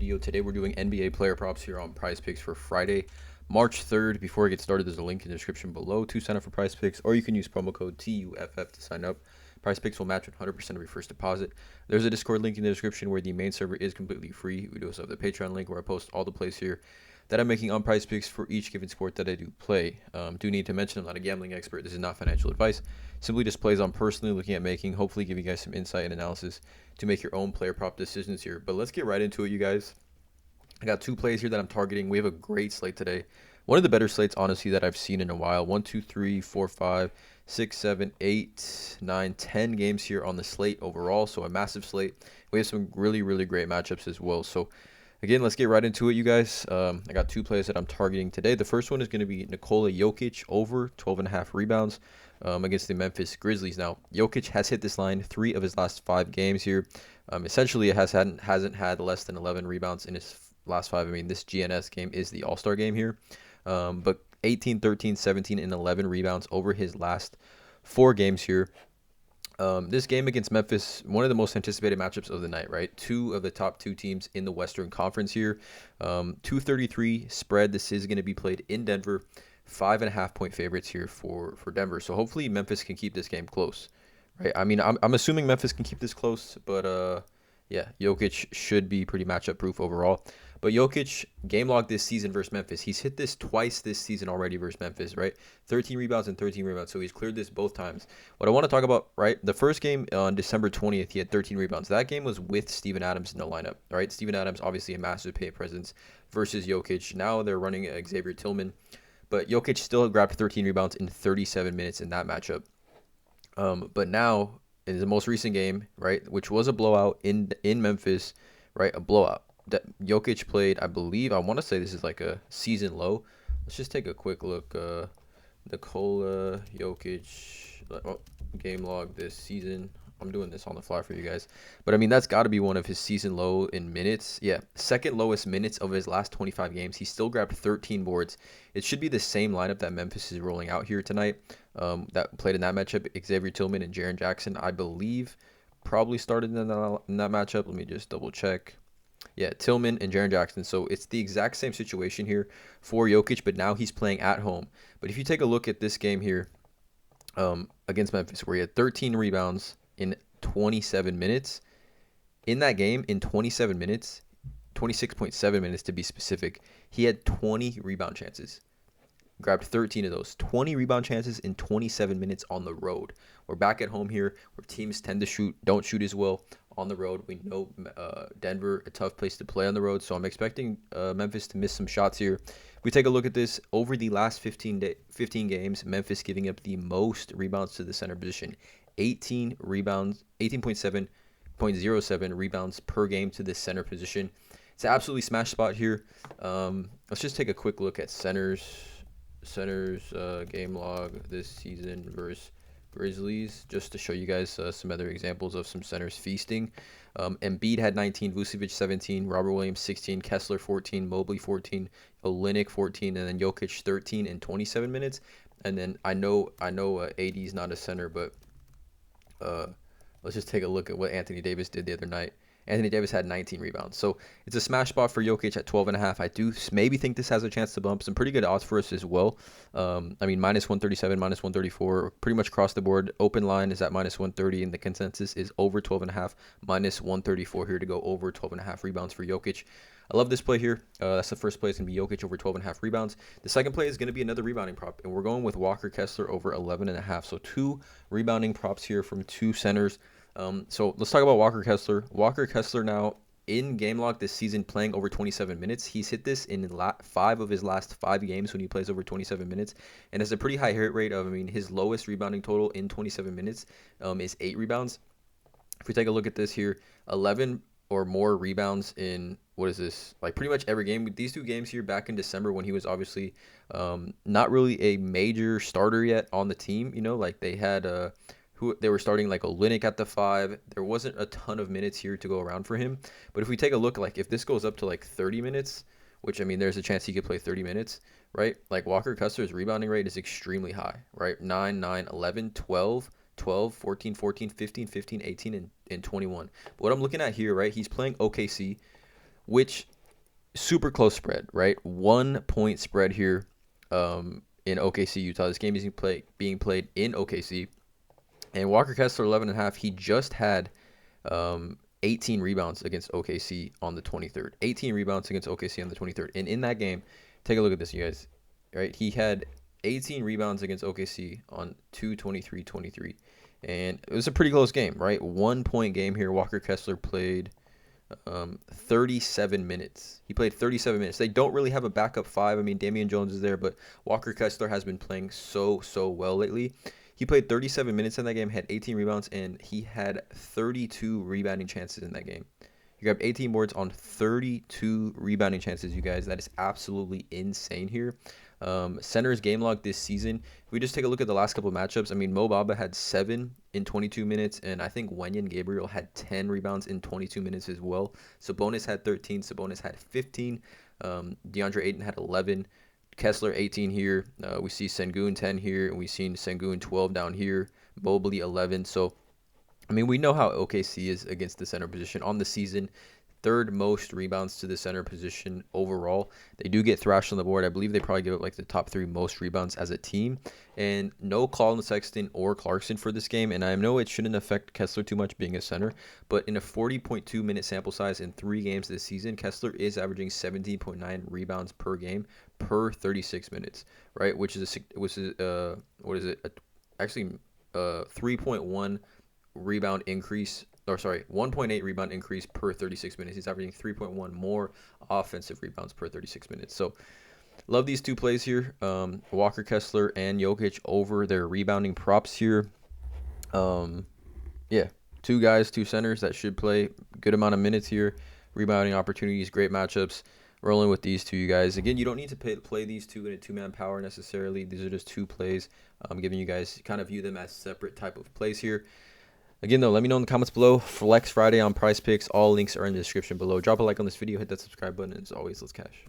video. Today we're doing NBA player props here on PrizePicks for Friday, March 3rd. Before I get started, there's a link in the description below to sign up for PrizePicks, or you can use promo code TUFF to sign up. PrizePicks will match 100% of your first deposit. There's a Discord link in the description where the main server is completely free. We do also have the Patreon link where I post all the plays here that I'm making on PrizePicks for each given sport that I do play. Do need to mention I'm not a gambling expert. This is not financial advice. Simply just plays I'm personally looking at making. Hopefully give you guys some insight and analysis to make your own player prop decisions here. But let's get right into it, you guys. I got two plays here that I'm targeting. We have a great slate today. One of the better slates, honestly, that I've seen in a while. 1, 2, 3, 4, 5, 6, 7, 8, 9, 10 games here on the slate overall. So a massive slate. We have some really, really great matchups as well. So again, let's get right into it, you guys. I got two plays that I'm targeting today. The first one is going to be Nikola Jokic over 12.5 rebounds against the Memphis Grizzlies. Now, Jokic has hit this line 3 of his last 5 games here. Essentially, it hasn't had less than 11 rebounds in his last 5. I mean, this GNS game is the All-Star game here. But 18, 13, 17, and 11 rebounds over his last 4 games here. This game against Memphis, one of the most anticipated matchups of the night, right? 2 of the top 2 teams in the Western Conference here. 233 spread. This is going to be played in Denver. 5.5 point favorites here for Denver. So hopefully Memphis can keep this game close, right? I mean, I'm assuming Memphis can keep this close, but yeah, Jokic should be pretty matchup proof overall. But Jokic, game log this season versus Memphis. He's hit this twice this season already versus Memphis, right? 13 rebounds and 13 rebounds. So he's cleared this both times. What I want to talk about, right? The first game on December 20th, he had 13 rebounds. That game was with Steven Adams in the lineup, right? Steven Adams, obviously a massive paint presence versus Jokic. Now they're running Xavier Tillman. But Jokic still grabbed 13 rebounds in 37 minutes in that matchup. But now, in the most recent game, right, which was a blowout in Memphis, right, a blowout. That Jokic played, I believe, I want to say this is like a season low. Let's just take a quick look. Nikola Jokic game log this season. I'm doing this on the fly for you guys. But, I mean, that's got to be one of his season low in minutes. Yeah, second lowest minutes of his last 25 games. He still grabbed 13 boards. It should be the same lineup that Memphis is rolling out here tonight that played in that matchup. Xavier Tillman and Jaren Jackson, I believe, probably started in that matchup. Let me just double check. Yeah, Tillman and Jaren Jackson. So it's the exact same situation here for Jokic, but now he's playing at home. But if you take a look at this game here against Memphis, where he had 13 rebounds in 27 minutes, in that game, in 27 minutes, 26.7 minutes to be specific, he had 20 rebound chances. Grabbed 13 of those. 20 rebound chances in 27 minutes on the road. We're back at home here where teams tend to don't shoot as well on the road. We know Denver, a tough place to play on the road, so I'm expecting Memphis to miss some shots here. If we take a look at this, over the last 15 games, Memphis giving up the most rebounds to the center position. 18 rebounds, 18.07 rebounds per game to the center position. It's an absolutely smash spot here. Let's just take a quick look at centers game log this season versus Grizzlies, just to show you guys some other examples of some centers feasting. Embiid had 19, Vucevic 17, Robert Williams 16, Kessler 14, Mobley 14, Olynyk 14, and then Jokic 13 in 27 minutes. And then I know AD is not a center, but let's just take a look at what Anthony Davis did the other night. Anthony Davis had 19 rebounds. So it's a smash spot for Jokic at 12.5. I do maybe think this has a chance to bump. Some pretty good odds for us as well. I mean, minus 137, minus 134, pretty much across the board. Open line is at minus 130, and the consensus is over 12.5, minus 134 here to go over 12.5 rebounds for Jokic. I love this play here. That's the first play. It's going to be Jokic over 12.5 rebounds. The second play is going to be another rebounding prop, and we're going with Walker Kessler over 11.5. So 2 rebounding props here from 2 centers. So let's talk about Walker Kessler. Walker Kessler now in game log this season playing over 27 minutes. He's hit this in 5 of his last 5 games when he plays over 27 minutes. And has a pretty high hit rate of, I mean, his lowest rebounding total in 27 minutes is 8 rebounds. If we take a look at this here, 11 or more rebounds in, what is this, like pretty much every game. With these 2 games here back in December when he was obviously not really a major starter yet on the team, you know, like they had who they were starting like Olynyk at the 5. There wasn't a ton of minutes here to go around for him. But if we take a look, like if this goes up to like 30 minutes, which I mean, there's a chance he could play 30 minutes, right? Like Walker Kessler's rebounding rate is extremely high, right? 9, 9, 11, 12, 12, 14, 14, 15, 15, 18, and 21. But what I'm looking at here, right? He's playing OKC, which super close spread, right? 1 point spread here in OKC, Utah. This game is being played in OKC. And Walker Kessler, 11.5. He just had 18 rebounds against OKC on the 23rd. 18 rebounds against OKC on the 23rd. And in that game, take a look at this, you guys. Right? He had 18 rebounds against OKC on 2/23/23. And it was a pretty close game, right? 1 point game here. Walker Kessler played 37 minutes. He played 37 minutes. They don't really have a backup five. I mean, Damian Jones is there, but Walker Kessler has been playing so well lately. He played 37 minutes in that game, had 18 rebounds, and he had 32 rebounding chances in that game. He grabbed 18 boards on 32 rebounding chances, you guys. That is absolutely insane here. Center's game log this season, if we just take a look at the last couple of matchups, I mean, Mo Bamba had 7 in 22 minutes, and I think Wenyen Gabriel had 10 rebounds in 22 minutes as well. Sabonis had 13. Sabonis had 15. DeAndre Ayton had 11. Kessler 18 here. We see Sengun 10 here, and we've seen Sengun 12 down here. Mobley 11. So, I mean, we know how OKC is against the center position on the season. Third most rebounds to the center position overall. They do get thrashed on the board. I believe they probably give up like the top 3 most rebounds as a team. And no Colin Sexton or Clarkson for this game. And I know it shouldn't affect Kessler too much being a center, but in a 40.2 minute sample size in 3 games this season, Kessler is averaging 17.9 rebounds per game per 36 minutes, right? Which is actually 3.1 rebound increase. 1.8 rebound increase per 36 minutes. He's averaging 3.1 more offensive rebounds per 36 minutes. So, love these two plays here. Walker Kessler and Jokic over their rebounding props here. Yeah, 2 guys, 2 centers that should play good amount of minutes here. Rebounding opportunities, great matchups. Rolling with these 2, you guys. Again, you don't need to play these 2 in a 2-man power necessarily. These are just 2 plays. I'm giving you guys, kind of view them as separate type of plays here. Again, though, let me know in the comments below. Flex Friday on PrizePicks. All links are in the description below. Drop a like on this video. Hit that subscribe button. And as always, let's cash.